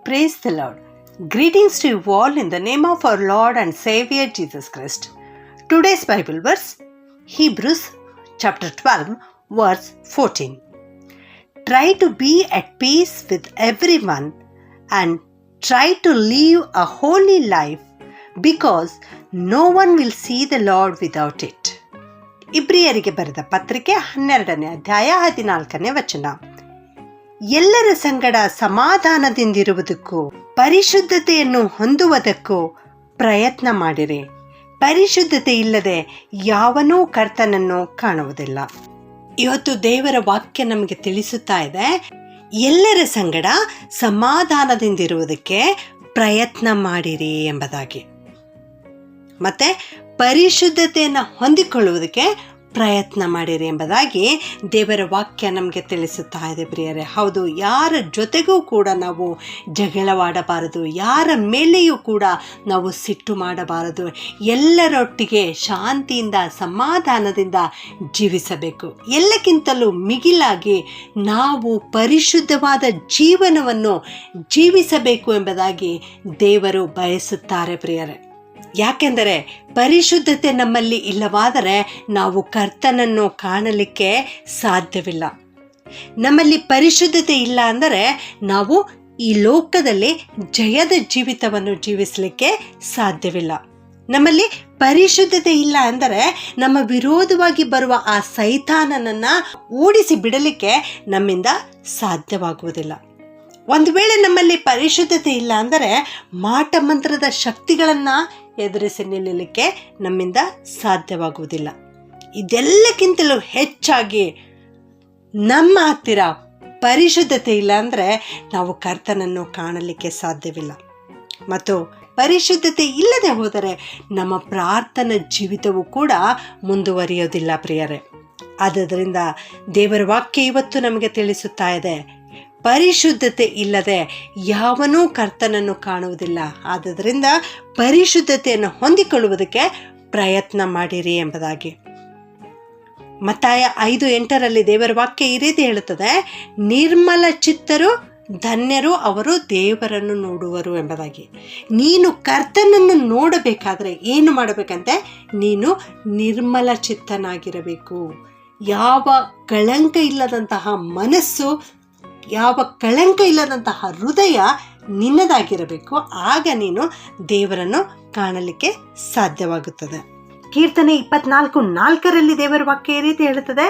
Praise the Lord. Greetings to you all in the name of our Lord and Savior Jesus Christ. Today's Bible verse, Hebrews chapter 12, verse 14. Try to be at peace with everyone and try to live a holy life because no one will see the Lord without it. ಇಬ್ರಿಯರಿಗೆ ಬರೆದ ಪತ್ರಿಕೆ 12ನೇ ಅಧ್ಯಾಯ 14ನೇ ವಚನ. ಎಲ್ಲರ ಸಂಗಡ ಸಮಾಧಾನದಿಂದಿರುವುದಕ್ಕೂ ಪರಿಶುದ್ಧತೆಯನ್ನು ಹೊಂದುವುದಕ್ಕೂ ಪ್ರಯತ್ನ ಮಾಡಿರಿ. ಪರಿಶುದ್ಧತೆ ಇಲ್ಲದೆ ಯಾವನೂ ಕರ್ತನನ್ನು ಕಾಣುವುದಿಲ್ಲ. ಇವತ್ತು ದೇವರ ವಾಕ್ಯ ನಮಗೆ ತಿಳಿಸುತ್ತಾ ಇದೆ, ಎಲ್ಲರ ಸಂಗಡ ಸಮಾಧಾನದಿಂದಿರುವುದಕ್ಕೆ ಪ್ರಯತ್ನ ಮಾಡಿರಿ ಎಂಬುದಾಗಿ. ಮತ್ತೆ ಪರಿಶುದ್ಧತೆಯನ್ನು ಹೊಂದಿಕೊಳ್ಳುವುದಕ್ಕೆ ಪ್ರಯತ್ನ ಮಾಡಿರಿ ಎಂಬುದಾಗಿ ದೇವರ ವಾಕ್ಯ ನಮಗೆ ತಿಳಿಸುತ್ತಾ ಇದೆ ಪ್ರಿಯರೇ. ಹೌದು, ಯಾರ ಜೊತೆಗೂ ಕೂಡ ನಾವು ಜಗಳವಾಡಬಾರದು, ಯಾರ ಮೇಲೆಯೂ ಕೂಡ ನಾವು ಸಿಟ್ಟು ಮಾಡಬಾರದು. ಎಲ್ಲರೊಟ್ಟಿಗೆ ಶಾಂತಿಯಿಂದ ಸಮಾಧಾನದಿಂದ ಜೀವಿಸಬೇಕು. ಎಲ್ಲಕ್ಕಿಂತಲೂ ಮಿಗಿಲಾಗಿ ನಾವು ಪರಿಶುದ್ಧವಾದ ಜೀವನವನ್ನು ಜೀವಿಸಬೇಕು ಎಂಬುದಾಗಿ ದೇವರು ಬಯಸುತ್ತಾರೆ ಪ್ರಿಯರೇ. ಯಾಕೆಂದರೆ ಪರಿಶುದ್ಧತೆ ನಮ್ಮಲ್ಲಿ ಇಲ್ಲವಾದರೆ ನಾವು ಕರ್ತನನ್ನು ಕಾಣಲಿಕ್ಕೆ ಸಾಧ್ಯವಿಲ್ಲ. ನಮ್ಮಲ್ಲಿ ಪರಿಶುದ್ಧತೆ ಇಲ್ಲ ಅಂದರೆ ನಾವು ಈ ಲೋಕದಲ್ಲಿ ಜಯದ ಜೀವಿತವನ್ನು ಜೀವಿಸಲಿಕ್ಕೆ ಸಾಧ್ಯವಿಲ್ಲ. ನಮ್ಮಲ್ಲಿ ಪರಿಶುದ್ಧತೆ ಇಲ್ಲ ಅಂದರೆ ನಮ್ಮ ವಿರೋಧವಾಗಿ ಬರುವ ಆ ಸೈತಾನನನ್ನು ಓಡಿಸಿ ಬಿಡಲಿಕ್ಕೆ ನಮ್ಮಿಂದ ಸಾಧ್ಯವಾಗುವುದಿಲ್ಲ. ಒಂದು ವೇಳೆ ನಮ್ಮಲ್ಲಿ ಪರಿಶುದ್ಧತೆ ಇಲ್ಲ ಅಂದರೆ ಮಾಟ ಮಂತ್ರದ ಶಕ್ತಿಗಳನ್ನು ಎದುರಿಸಿ ನಿಲ್ಲಲಿಕ್ಕೆ ನಮ್ಮಿಂದ ಸಾಧ್ಯವಾಗುವುದಿಲ್ಲ. ಇದೆಲ್ಲಕ್ಕಿಂತಲೂ ಹೆಚ್ಚಾಗಿ ನಮ್ಮ ಹತ್ತಿರ ಪರಿಶುದ್ಧತೆ ಇಲ್ಲ ಅಂದರೆ ನಾವು ಕರ್ತನನ್ನು ಕಾಣಲಿಕ್ಕೆ ಸಾಧ್ಯವಿಲ್ಲ. ಮತ್ತು ಪರಿಶುದ್ಧತೆ ಇಲ್ಲದೆ ಹೋದರೆ ನಮ್ಮ ಪ್ರಾರ್ಥನಾ ಜೀವಿತವೂ ಕೂಡ ಮುಂದುವರಿಯೋದಿಲ್ಲ ಪ್ರಿಯರೇ. ಆದ್ದರಿಂದ ದೇವರ ವಾಕ್ಯ ಇವತ್ತು ನಮಗೆ ತಿಳಿಸುತ್ತಾ ಇದೆ, ಪರಿಶುದ್ಧತೆ ಇಲ್ಲದೆ ಯಾವನೂ ಕರ್ತನನ್ನು ಕಾಣುವುದಿಲ್ಲ. ಆದ್ದರಿಂದ ಪರಿಶುದ್ಧತೆಯನ್ನು ಹೊಂದಿಕೊಳ್ಳುವುದಕ್ಕೆ ಪ್ರಯತ್ನ ಮಾಡಿರಿ ಎಂಬುದಾಗಿ. ಮತ್ತಾಯ 5:8 ದೇವರ ವಾಕ್ಯ ಈ ರೀತಿ ಹೇಳುತ್ತದೆ, ನಿರ್ಮಲ ಚಿತ್ತರು ಧನ್ಯರು, ಅವರು ದೇವರನ್ನು ನೋಡುವರು ಎಂಬುದಾಗಿ. ನೀನು ಕರ್ತನನ್ನು ನೋಡಬೇಕಾದ್ರೆ ಏನು ಮಾಡಬೇಕಂತೆ? ನೀನು ನಿರ್ಮಲ ಚಿತ್ತನಾಗಿರಬೇಕು. ಯಾವ ಕಳಂಕ ಇಲ್ಲದಂತಹ ಮನಸ್ಸು, ಯಾವ ಕಳಂಕ ಇಲ್ಲದಂತಹ ಹೃದಯ ನಿನ್ನದಾಗಿರಬೇಕು. ಆಗ ನೀನು ದೇವರನ್ನು ಕಾಣಲಿಕ್ಕೆ ಸಾಧ್ಯವಾಗುತ್ತದೆ. ಕೀರ್ತನೆ 24:4 ದೇವರ ವಾಕ್ಯ ಈ ರೀತಿ ಹೇಳುತ್ತದೆ,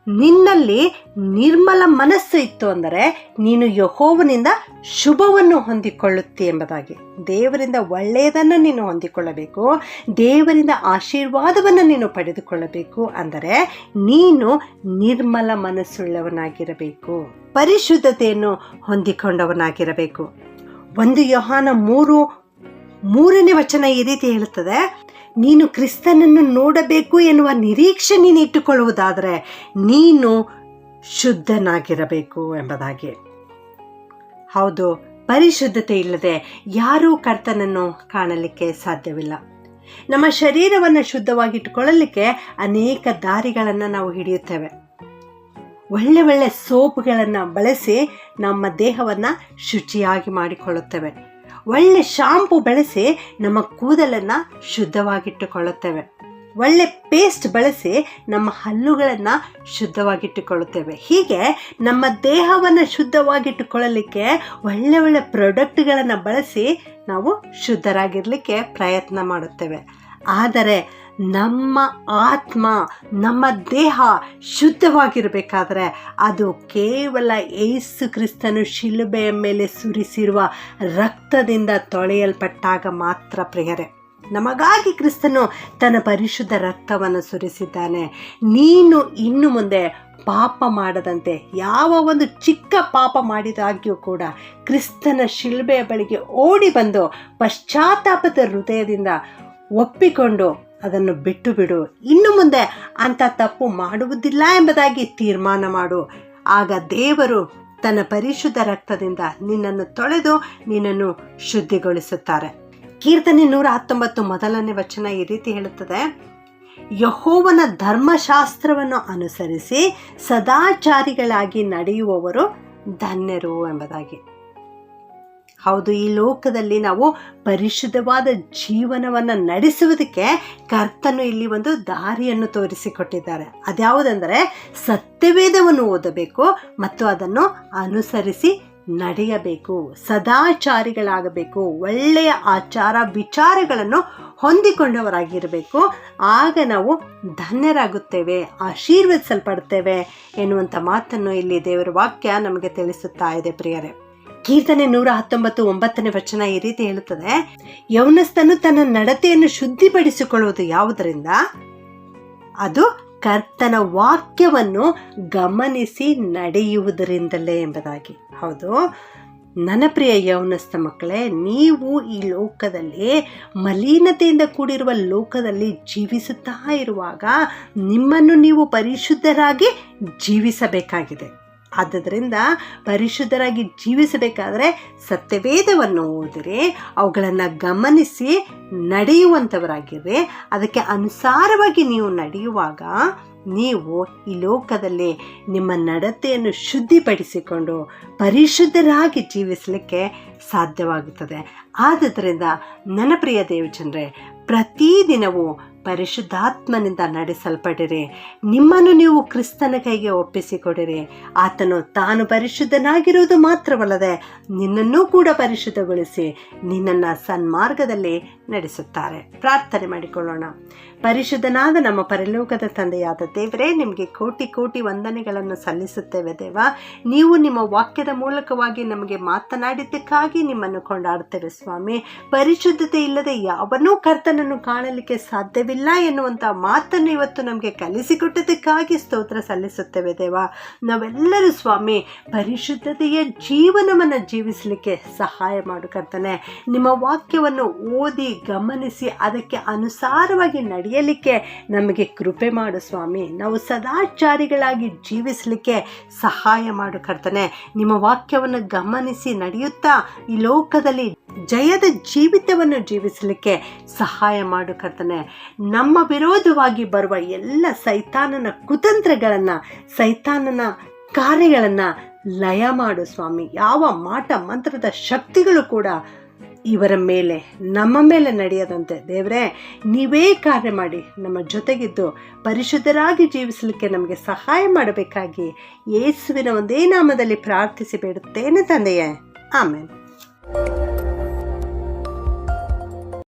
ನಿನ್ನಲ್ಲಿ ನಿರ್ಮಲ ಮನಸ್ಸು ಇತ್ತು ಅಂದರೆ ನೀನು ಯೆಹೋವನಿಂದ ಶುಭವನ್ನು ಹೊಂದಿಕೊಳ್ಳುತ್ತಿ ಎಂಬುದಾಗಿ. ದೇವರಿಂದ ಒಳ್ಳೆಯದನ್ನು ನೀನು ಹೊಂದಿಕೊಳ್ಳಬೇಕು, ದೇವರಿಂದ ಆಶೀರ್ವಾದವನ್ನು ನೀನು ಪಡೆದುಕೊಳ್ಳಬೇಕು. ಅಂದರೆ ನೀನು ನಿರ್ಮಲ ಮನಸ್ಸುಳ್ಳವನಾಗಿರಬೇಕು, ಪರಿಶುದ್ಧತೆಯನ್ನು ಹೊಂದಿಕೊಂಡವನಾಗಿರಬೇಕು. 1 ಯೋಹಾನ 3:3 ವಚನ ಈ ರೀತಿ ಹೇಳುತ್ತದೆ, ನೀನು ಕ್ರಿಸ್ತನನ್ನು ನೋಡಬೇಕು ಎನ್ನುವ ನಿರೀಕ್ಷೆ ನೀನು ಇಟ್ಟುಕೊಳ್ಳುವುದಾದರೆ ನೀನು ಶುದ್ಧನಾಗಿರಬೇಕು ಎಂಬುದಾಗಿ. ಹೌದು, ಪರಿಶುದ್ಧತೆ ಇಲ್ಲದೆ ಯಾರೂ ಕರ್ತನನ್ನು ಕಾಣಲಿಕ್ಕೆ ಸಾಧ್ಯವಿಲ್ಲ. ನಮ್ಮ ಶರೀರವನ್ನು ಶುದ್ಧವಾಗಿಟ್ಟುಕೊಳ್ಳಲಿಕ್ಕೆ ಅನೇಕ ದಾರಿಗಳನ್ನು ನಾವು ಹಿಡಿಯುತ್ತೇವೆ. ಒಳ್ಳೆ ಒಳ್ಳೆ ಸೋಪುಗಳನ್ನು ಬಳಸಿ ನಮ್ಮ ದೇಹವನ್ನು ಶುಚಿಯಾಗಿ ಮಾಡಿಕೊಳ್ಳುತ್ತೇವೆ. ಒಳ್ಳೆ ಶಾಂಪು ಬಳಸಿ ನಮ್ಮ ಕೂದಲನ್ನು ಶುದ್ಧವಾಗಿಟ್ಟುಕೊಳ್ಳುತ್ತೇವೆ. ಒಳ್ಳೆ ಪೇಸ್ಟ್ ಬಳಸಿ ನಮ್ಮ ಹಲ್ಲುಗಳನ್ನು ಶುದ್ಧವಾಗಿಟ್ಟುಕೊಳ್ಳುತ್ತೇವೆ. ಹೀಗೆ ನಮ್ಮ ದೇಹವನ್ನು ಶುದ್ಧವಾಗಿಟ್ಟುಕೊಳ್ಳಲಿಕ್ಕೆ ಒಳ್ಳೆ ಒಳ್ಳೆ ಪ್ರಾಡಕ್ಟ್ಗಳನ್ನು ಬಳಸಿ ನಾವು ಶುದ್ಧರಾಗಿರಲಿಕ್ಕೆ ಪ್ರಯತ್ನ ಮಾಡುತ್ತೇವೆ. ಆದರೆ ನಮ್ಮ ಆತ್ಮ, ನಮ್ಮ ದೇಹ ಶುದ್ಧವಾಗಿರಬೇಕಾದ್ರೆ ಅದು ಕೇವಲ ಯೇಸು ಕ್ರಿಸ್ತನು ಶಿಲುಬೆಯ ಮೇಲೆ ಸುರಿಸಿರುವ ರಕ್ತದಿಂದ ತೊಳೆಯಲ್ಪಟ್ಟಾಗ ಮಾತ್ರ ಪ್ರಿಯರೇ. ನಮಗಾಗಿ ಕ್ರಿಸ್ತನು ತನ್ನ ಪರಿಶುದ್ಧ ರಕ್ತವನ್ನು ಸುರಿಸಿದ್ದಾನೆ. ನೀನು ಇನ್ನು ಮುಂದೆ ಪಾಪ ಮಾಡದಂತೆ, ಯಾವ ಒಂದು ಚಿಕ್ಕ ಪಾಪ ಮಾಡಿದಾಗ್ಯೂ ಕೂಡ ಕ್ರಿಸ್ತನ ಶಿಲುಬೆಯ ಬಳಿಗೆ ಓಡಿ ಬಂದು ಪಶ್ಚಾತ್ತಾಪದ ಹೃದಯದಿಂದ ಒಪ್ಪಿಕೊಂಡು ಅದನ್ನು ಬಿಟ್ಟು ಬಿಡು. ಇನ್ನು ಮುಂದೆ ಅಂಥ ತಪ್ಪು ಮಾಡುವುದಿಲ್ಲ ಎಂಬುದಾಗಿ ತೀರ್ಮಾನ ಮಾಡು. ಆಗ ದೇವರು ತನ್ನ ಪರಿಶುದ್ಧ ರಕ್ತದಿಂದ ನಿನ್ನನ್ನು ತೊಳೆದು ನಿನ್ನನ್ನು ಶುದ್ಧಿಗೊಳಿಸುತ್ತಾರೆ. ಕೀರ್ತನೆ 119 ವಚನ ಈ ರೀತಿ ಹೇಳುತ್ತದೆ, ಯೆಹೋವನ ಧರ್ಮಶಾಸ್ತ್ರವನ್ನು ಅನುಸರಿಸಿ ಸದಾಚಾರಿಗಳಾಗಿ ನಡೆಯುವವರು ಧನ್ಯರು ಎಂಬುದಾಗಿ. ಹೌದು, ಈ ಲೋಕದಲ್ಲಿ ನಾವು ಪರಿಶುದ್ಧವಾದ ಜೀವನವನ್ನು ನಡೆಸುವುದಕ್ಕೆ ಕರ್ತನು ಇಲ್ಲಿ ಒಂದು ದಾರಿಯನ್ನು ತೋರಿಸಿಕೊಟ್ಟಿದ್ದಾರೆ. ಅದ್ಯಾವುದಂದರೆ ಸತ್ಯವೇದವನ್ನು ಓದಬೇಕು ಮತ್ತು ಅದನ್ನು ಅನುಸರಿಸಿ ನಡೆಯಬೇಕು, ಸದಾಚಾರಿಗಳಾಗಬೇಕು, ಒಳ್ಳೆಯ ಆಚಾರ ವಿಚಾರಗಳನ್ನು ಹೊಂದಿಕೊಂಡವರಾಗಿರಬೇಕು. ಆಗ ನಾವು ಧನ್ಯರಾಗುತ್ತೇವೆ, ಆಶೀರ್ವದಿಸಲ್ಪಡ್ತೇವೆ ಎನ್ನುವಂಥ ಮಾತನ್ನು ಇಲ್ಲಿ ದೇವರ ವಾಕ್ಯ ನಮಗೆ ತಿಳಿಸುತ್ತಾ ಇದೆ. ಪ್ರಿಯರೇ, ಕೀರ್ತನೆ 119:9 ಈ ರೀತಿ ಹೇಳುತ್ತದೆ, ಯೌವನಸ್ಥನು ತನ್ನ ನಡತೆಯನ್ನು ಶುದ್ಧಿಪಡಿಸಿಕೊಳ್ಳುವುದು ಯಾವುದರಿಂದ? ಅದು ಕರ್ತನ ವಾಕ್ಯವನ್ನು ಗಮನಿಸಿ ನಡೆಯುವುದರಿಂದಲೇ ಎಂಬುದಾಗಿ. ಹೌದು, ನನ್ನ ಪ್ರಿಯ ಯೌವನಸ್ಥ ಮಕ್ಕಳೇ, ನೀವು ಈ ಲೋಕದಲ್ಲಿ ಮಲಿನತೆಯಿಂದ ಕೂಡಿರುವ ಲೋಕದಲ್ಲಿ ಜೀವಿಸುತ್ತಾ ಇರುವಾಗ ನಿಮ್ಮನ್ನು ನೀವು ಪರಿಶುದ್ಧರಾಗಿ ಜೀವಿಸಬೇಕಾಗಿದೆ. ಆದ್ದರಿಂದ ಪರಿಶುದ್ಧರಾಗಿ ಜೀವಿಸಬೇಕಾದರೆ ಸತ್ಯವೇದವನ್ನು ಓದಿರಿ, ಅವುಗಳನ್ನು ಗಮನಿಸಿ ನಡೆಯುವಂಥವರಾಗಿರ್ರಿ. ಅದಕ್ಕೆ ಅನುಸಾರವಾಗಿ ನೀವು ನಡೆಯುವಾಗ ನೀವು ಈ ಲೋಕದಲ್ಲಿ ನಿಮ್ಮ ನಡತೆಯನ್ನು ಶುದ್ಧಿಪಡಿಸಿಕೊಂಡು ಪರಿಶುದ್ಧರಾಗಿ ಜೀವಿಸಲಿಕ್ಕೆ ಸಾಧ್ಯವಾಗುತ್ತದೆ. ಆದ್ದರಿಂದ ನನ್ನ ಪ್ರಿಯ ದೇವಜನರೇ, ಪ್ರತಿದಿನವೂ ಪರಿಶುದ್ಧಾತ್ಮನಿಂದ ನಡೆಸಲ್ಪಡಿರಿ. ನಿಮ್ಮನ್ನು ನೀವು ಕ್ರಿಸ್ತನ ಕೈಗೆ ಒಪ್ಪಿಸಿಕೊಡಿರಿ. ಆತನು ತಾನು ಪರಿಶುದ್ಧನಾಗಿರುವುದು ಮಾತ್ರವಲ್ಲದೆ ನಿನ್ನನ್ನೂ ಕೂಡ ಪರಿಶುದ್ಧಗೊಳಿಸಿ ನಿನ್ನನ್ನು ಸನ್ಮಾರ್ಗದಲ್ಲಿ ನಡೆಸುತ್ತಾರೆ. ಪ್ರಾರ್ಥನೆ ಮಾಡಿಕೊಳ್ಳೋಣ. ಪರಿಶುದ್ಧನಾದ ನಮ್ಮ ಪರಲೋಕದ ತಂದೆಯಾದ ದೇವರೇ, ನಿಮಗೆ ಕೋಟಿ ಕೋಟಿ ವಂದನೆಗಳನ್ನು ಸಲ್ಲಿಸುತ್ತೇವೆ ದೇವ. ನೀವು ನಿಮ್ಮ ವಾಕ್ಯದ ಮೂಲಕವಾಗಿ ನಮಗೆ ಮಾತನಾಡಿದ್ದಕ್ಕಾಗಿ ನಿಮ್ಮನ್ನು ಕೊಂಡಾಡ್ತೇವೆ ಸ್ವಾಮಿ. ಪರಿಶುದ್ಧತೆ ಇಲ್ಲದೆ ಯಾವನೂ ಕರ್ತನನ್ನು ಕಾಣಲಿಕ್ಕೆ ಸಾಧ್ಯವಿಲ್ಲ ಎನ್ನುವಂಥ ಮಾತನ್ನು ಇವತ್ತು ನಮಗೆ ಕಲಿಸಿಕೊಟ್ಟದಕ್ಕಾಗಿ ಸ್ತೋತ್ರ ಸಲ್ಲಿಸುತ್ತೇವೆ ದೇವ. ನಾವೆಲ್ಲರೂ ಸ್ವಾಮಿ ಪರಿಶುದ್ಧತೆಯ ಜೀವನವನ್ನು ಜೀವಿಸಲಿಕ್ಕೆ ಸಹಾಯ ಮಾಡು ಕರ್ತನೆ. ನಿಮ್ಮ ವಾಕ್ಯವನ್ನು ಓದಿ ಗಮನಿಸಿ ಅದಕ್ಕೆ ಅನುಸಾರವಾಗಿ ನಡೆಯಲಿಕ್ಕೆ ನಮಗೆ ಕೃಪೆ ಮಾಡು ಸ್ವಾಮಿ. ನಾವು ಸದಾಚಾರಿಗಳಾಗಿ ಜೀವಿಸಲಿಕ್ಕೆ ಸಹಾಯ ಮಾಡು ಕರ್ತನೆ. ನಿಮ್ಮ ವಾಕ್ಯವನ್ನು ಗಮನಿಸಿ ನಡೆಯುತ್ತಾ ಈ ಲೋಕದಲ್ಲಿ ಜಯದ ಜೀವಿತವನ್ನು ಜೀವಿಸಲಿಕ್ಕೆ ಸಹಾಯ ಮಾಡು ಕರ್ತನೆ. ನಮ್ಮ ವಿರೋಧವಾಗಿ ಬರುವ ಎಲ್ಲ ಸೈತಾನನ ಕುತಂತ್ರಗಳನ್ನು, ಸೈತಾನನ ಕಾರ್ಯಗಳನ್ನು ಲಯ ಮಾಡು ಸ್ವಾಮಿ. ಯಾವ ಮಾಟ ಮಂತ್ರದ ಶಕ್ತಿಗಳು ಕೂಡ ಇವರ ಮೇಲೆ, ನಮ್ಮ ಮೇಲೆ ನಡೆಯದಂತೆ ದೇವರೇ ನೀವೇ ಕಾರ್ಯ ಮಾಡಿ ನಮ್ಮ ಜೊತೆಗಿದ್ದು ಪರಿಶುದ್ಧರಾಗಿ ಜೀವಿಸಲಿಕ್ಕೆ ನಮಗೆ ಸಹಾಯ ಮಾಡಬೇಕಾಗಿ ಯೇಸುವಿನ ಒಂದೇ ನಾಮದಲ್ಲಿ ಪ್ರಾರ್ಥಿಸಿ ಬೇಡುತ್ತೇನೆ ತಂದೆಯೇ, ಆಮೆನ್.